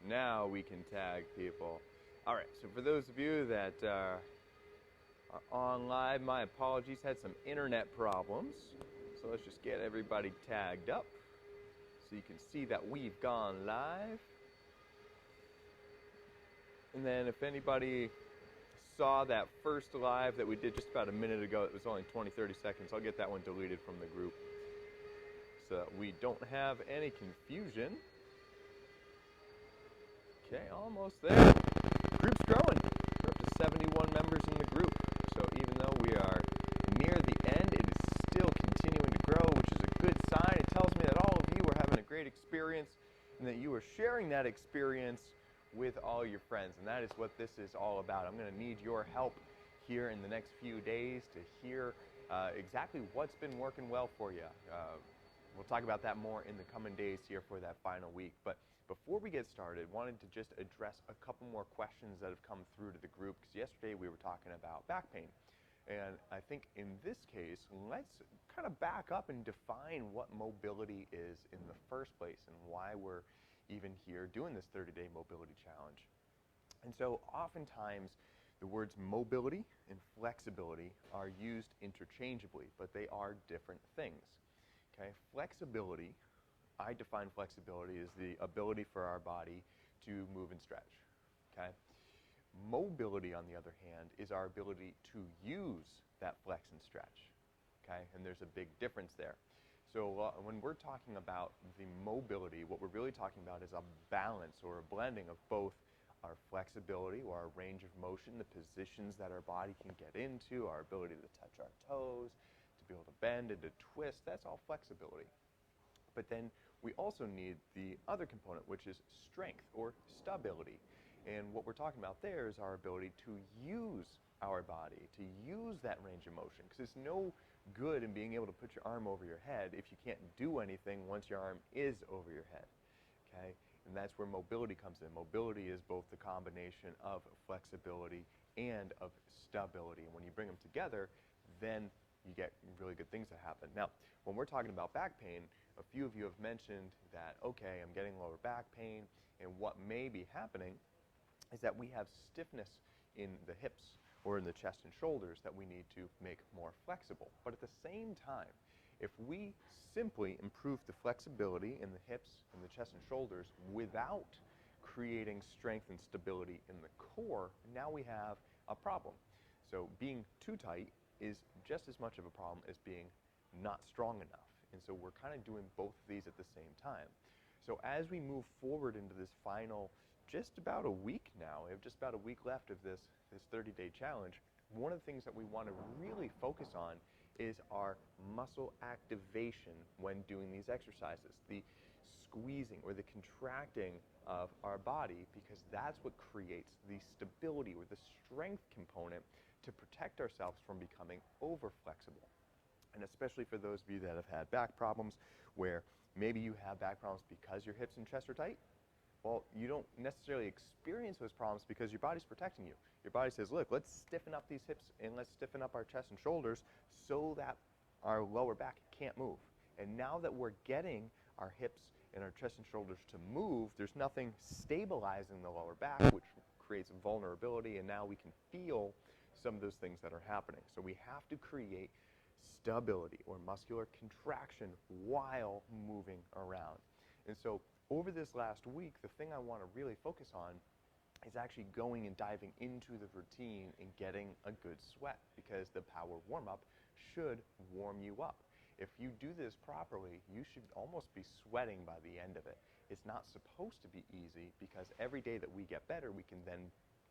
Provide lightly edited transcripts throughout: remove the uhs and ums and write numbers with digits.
Now we can tag people. All right, so for those of you that are on live, my apologies, had some internet problems. So let's just get everybody tagged up so you can see that we've gone live. And then if anybody saw that first live that we did just about a minute ago, it was only 20-30 seconds, I'll get that one deleted from the group so that we don't have any confusion. Okay, almost there. Group's growing. We're up to 71 members in the group. So even though we are near the end, it is still continuing to grow, which is a good sign. It tells me that all of you are having a great experience and that you are sharing that experience with all your friends. And that is what this is all about. I'm going to need your help here in the next few days to hear exactly what's been working well for you. We'll talk about that more in the coming days here for that final week. But before we get started, wanted to just address a couple more questions that have come through to the group, because yesterday we were talking about back pain. And I think in this case, let's kind of back up and define what mobility is in the first place and why we're even here doing this 30-day mobility challenge. And so oftentimes the words mobility and flexibility are used interchangeably, but they are different things. Okay, flexibility, I define flexibility as the ability for our body to move and stretch. Okay? Mobility, on the other hand, is our ability to use that flex and stretch. Okay? And there's a big difference there. So when we're talking about the mobility, what we're really talking about is a balance or a blending of both our flexibility or our range of motion, the positions that our body can get into, our ability to touch our toes, to be able to bend and to twist. That's all flexibility. But then we also need the other component, which is strength or stability. And what we're talking about there is our ability to use our body, to use that range of motion. Because it's no good in being able to put your arm over your head if you can't do anything once your arm is over your head. Okay? And that's where mobility comes in. Mobility is both the combination of flexibility and of stability. And when you bring them together, then you get really good things that happen. Now, when we're talking about back pain, a few of you have mentioned that, okay, I'm getting lower back pain, and what may be happening is that we have stiffness in the hips or in the chest and shoulders that we need to make more flexible. But at the same time, if we simply improve the flexibility in the hips and the chest and shoulders without creating strength and stability in the core, now we have a problem. So being too tight is just as much of a problem as being not strong enough. And so we're kind of doing both of these at the same time. So as we move forward into this final, just about a week now, we have just about a week left of this 30-day challenge, one of the things that we want to really focus on is our muscle activation when doing these exercises, the squeezing or the contracting of our body, because that's what creates the stability or the strength component to protect ourselves from becoming over-flexible. And especially for those of you that have had back problems, where maybe you have back problems because your hips and chest are tight. Well, you don't necessarily experience those problems because your body's protecting you. Your body says, look, let's stiffen up these hips and let's stiffen up our chest and shoulders so that our lower back can't move. And now that we're getting our hips and our chest and shoulders to move, there's nothing stabilizing the lower back, which creates vulnerability, and now we can feel some of those things that are happening. So we have to create stability or muscular contraction while moving around. And so over this last week, the thing I want to really focus on is actually going and diving into the routine and getting a good sweat, because the power warm-up should warm you up. If you do this properly, you should almost be sweating by the end of it. It's not supposed to be easy, because every day that we get better, we can then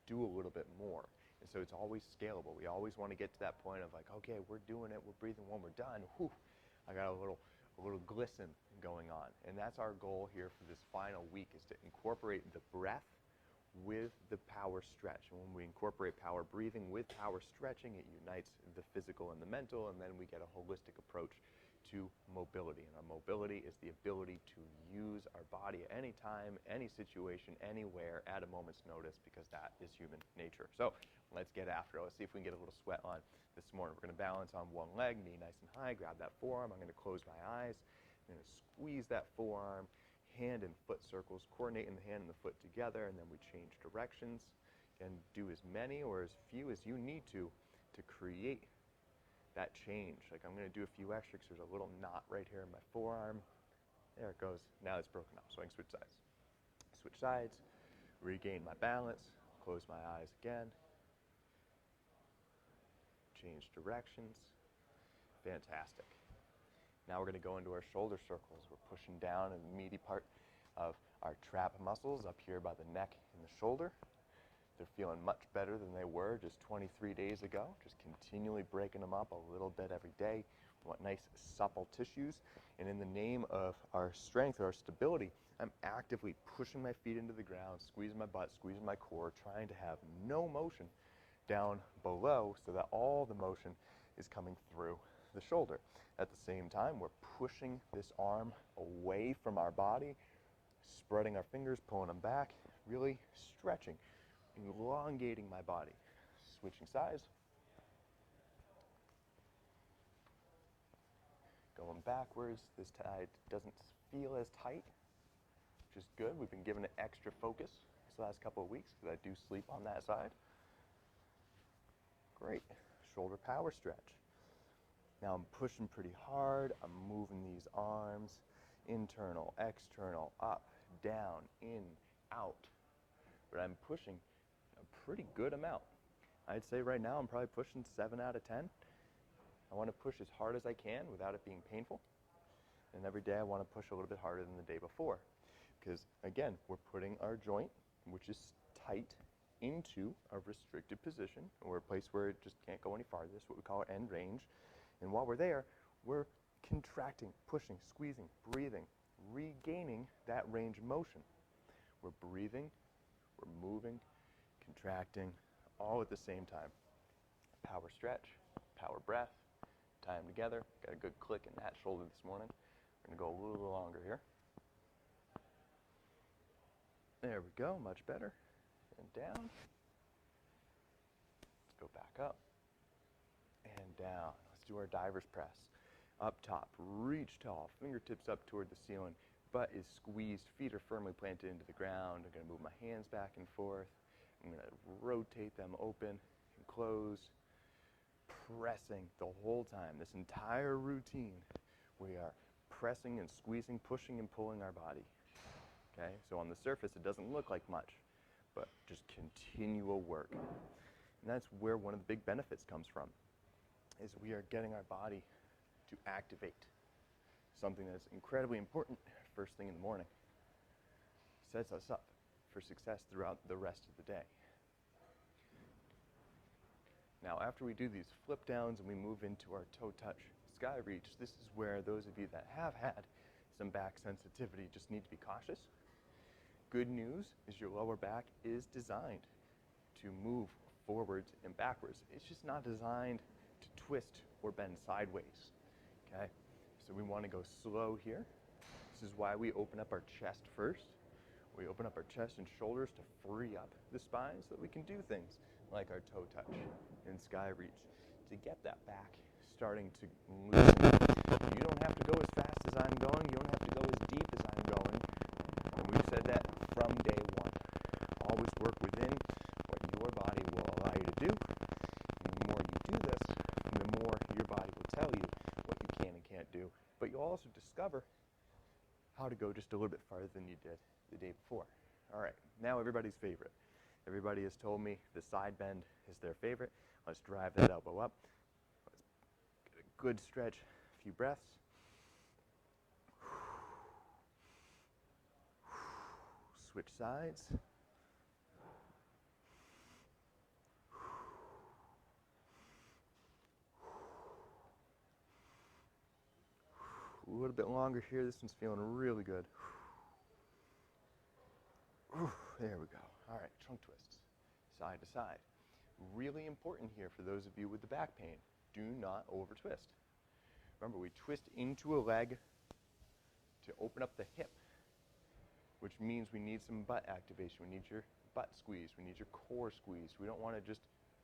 do a little bit more. And so it's always scalable. We always want to get to that point of like, okay, we're doing it, we're breathing when we're done. Whew, I got a little glisten going on. And that's our goal here for this final week, is to incorporate the breath with the power stretch. And when we incorporate power breathing with power stretching, it unites the physical and the mental, and then we get a holistic approach to mobility. And our mobility is the ability to use our body at any time, any situation, anywhere, at a moment's notice, because that is human nature. So let's get after it. Let's see if we can get a little sweat on this morning. We're going to balance on one leg, knee nice and high, grab that forearm. I'm going to close my eyes. I'm going to squeeze that forearm, hand and foot circles, coordinating the hand and the foot together, and then we change directions and do as many or as few as you need to create that change. Like I'm going to do a few extra because there's a little knot right here in my forearm. There it goes. Now it's broken up, so I can switch sides. Switch sides, regain my balance, close my eyes again, change directions. Fantastic. Now we're going to go into our shoulder circles. We're pushing down in the meaty part of our trap muscles up here by the neck and the shoulder. They're feeling much better than they were just 23 days ago. Just continually breaking them up a little bit every day. We want nice supple tissues. And in the name of our strength or our stability, I'm actively pushing my feet into the ground, squeezing my butt, squeezing my core, trying to have no motion down below so that all the motion is coming through the shoulder. At the same time, we're pushing this arm away from our body, spreading our fingers, pulling them back, really stretching, elongating my body. Switching sides. Going backwards. This side doesn't feel as tight, which is good. We've been given it extra focus these last couple of weeks because I do sleep on that side. Great. Shoulder power stretch. Now I'm pushing pretty hard. I'm moving these arms, internal, external, up, down, in, out. But I'm pushing a pretty good amount. I'd say right now I'm probably pushing 7 out of 10. I want to push as hard as I can without it being painful. And every day I want to push a little bit harder than the day before. Because again, we're putting our joint, which is tight, into a restricted position, or a place where it just can't go any farther. That's what we call our end range. And while we're there, we're contracting, pushing, squeezing, breathing, regaining that range of motion. We're breathing, we're moving, contracting, all at the same time. Power stretch, power breath, tie them together. Got a good click in that shoulder this morning. We're going to go a little longer here. There we go, much better. And down. Let's go back up. And down. Let's do our diver's press. Up top, reach tall, fingertips up toward the ceiling. Butt is squeezed, feet are firmly planted into the ground. I'm going to move my hands back and forth. I'm going to rotate them open and close. Pressing the whole time. This entire routine, we are pressing and squeezing, pushing and pulling our body. Okay, so on the surface it doesn't look like much, but just continual work. And that's where one of the big benefits comes from, is we are getting our body to activate. Something that's incredibly important first thing in the morning. Sets us up for success throughout the rest of the day. Now, after we do these flip downs and we move into our toe touch sky reach, this is where those of you that have had some back sensitivity just need to be cautious. Good news is your lower back is designed to move forwards and backwards. It's just not designed to twist or bend sideways. Okay? So we want to go slow here. This is why we open up our chest first. We open up our chest and shoulders to free up the spine so that we can do things like our toe touch and sky reach to get that back starting to loosen up. You don't have to go as fast as I'm going. You don't have to go as deep as I'm going. And we've said that from day one. Always work within what your body will allow you to do. And the more you do this, the more your body will tell you what you can and can't do. But you'll also discover how to go just a little bit farther than you did the day before. All right, now everybody's favorite. Everybody has told me the side bend is their favorite. Let's drive that elbow up. Let's get a good stretch, a few breaths. Switch sides. A little bit longer here. This one's feeling really good. There we go. All right, trunk twists, side to side. Really important here for those of you with the back pain. Do not over twist. Remember, we twist into a leg to open up the hip, which means we need some butt activation. We need your butt squeeze. We need your core squeeze. We don't want to just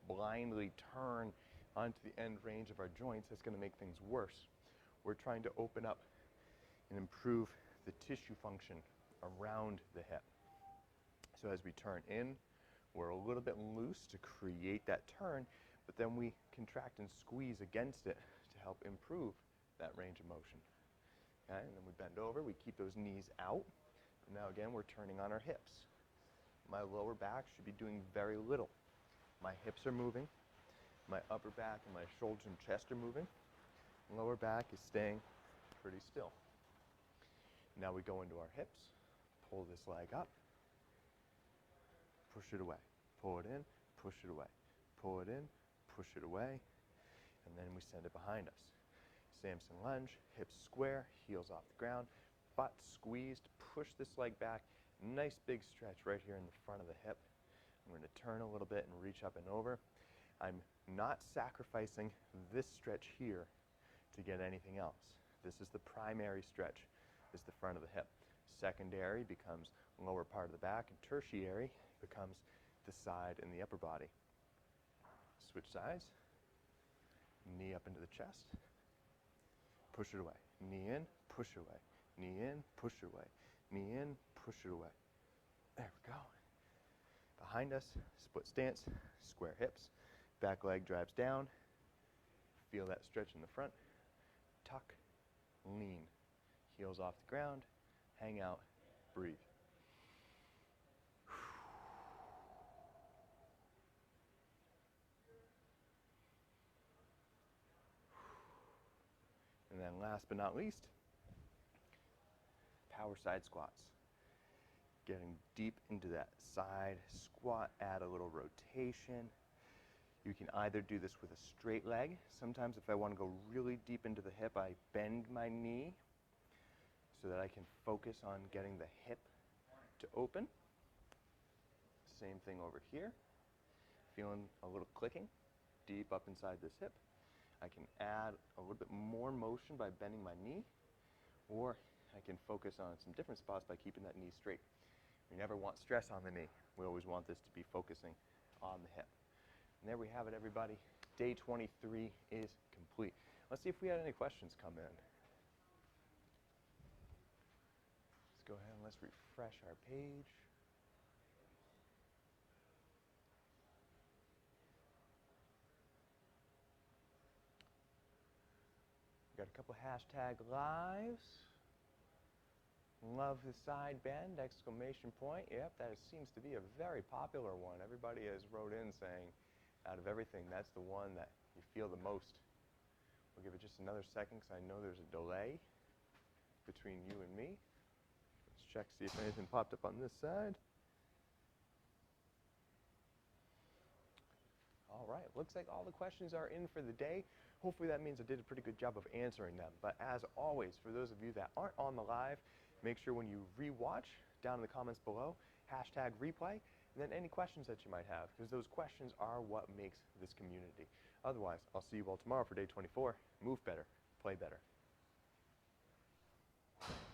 blindly turn onto the end range of our joints. That's going to make things worse. We're trying to open up and improve the tissue function around the hip. So as we turn in, we're a little bit loose to create that turn, but then we contract and squeeze against it to help improve that range of motion. Okay, and then we bend over, we keep those knees out. And now again, we're turning on our hips. My lower back should be doing very little. My hips are moving, my upper back and my shoulders and chest are moving. Lower back is staying pretty still. Now we go into our hips, pull this leg up, push it away, pull it in, push it away, pull it in, push it away, and then we send it behind us. Samson lunge, hips square, heels off the ground, butt squeezed, push this leg back, nice big stretch right here in the front of the hip. I'm going to turn a little bit and reach up and over. I'm not sacrificing this stretch here to get anything else. This is the primary stretch, is the front of the hip. Secondary becomes lower part of the back, and tertiary becomes the side and the upper body. Switch sides, knee up into the chest, push it away, knee in, push it away, knee in, push it away, knee in, push it away. There we go. Behind us, split stance, square hips, back leg drives down, feel that stretch in the front, tuck, lean, heels off the ground, hang out, breathe. And then last but not least, power side squats. Getting deep into that side squat, add a little rotation. You can either do this with a straight leg. Sometimes if I want to go really deep into the hip, I bend my knee so that I can focus on getting the hip to open. Same thing over here. Feeling a little clicking deep up inside this hip. I can add a little bit more motion by bending my knee, or I can focus on some different spots by keeping that knee straight. We never want stress on the knee. We always want this to be focusing on the hip. And there we have it, everybody. Day 23 is complete. Let's see if we had any questions come in. Let's go ahead and let's refresh our page. Got a couple hashtag lives. Love the side bend, exclamation point. Yep, that seems to be a very popular one. Everybody has wrote in saying, out of everything, that's the one that you feel the most. We'll give it just another second because I know there's a delay between you and me. Let's check, see if anything popped up on this side. All right, looks like all the questions are in for the day. Hopefully that means I did a pretty good job of answering them. But as always, for those of you that aren't on the live, make sure when you re-watch, down in the comments below, hashtag replay, and then any questions that you might have, because those questions are what makes this community. Otherwise, I'll see you all tomorrow for day 24. Move better, play better.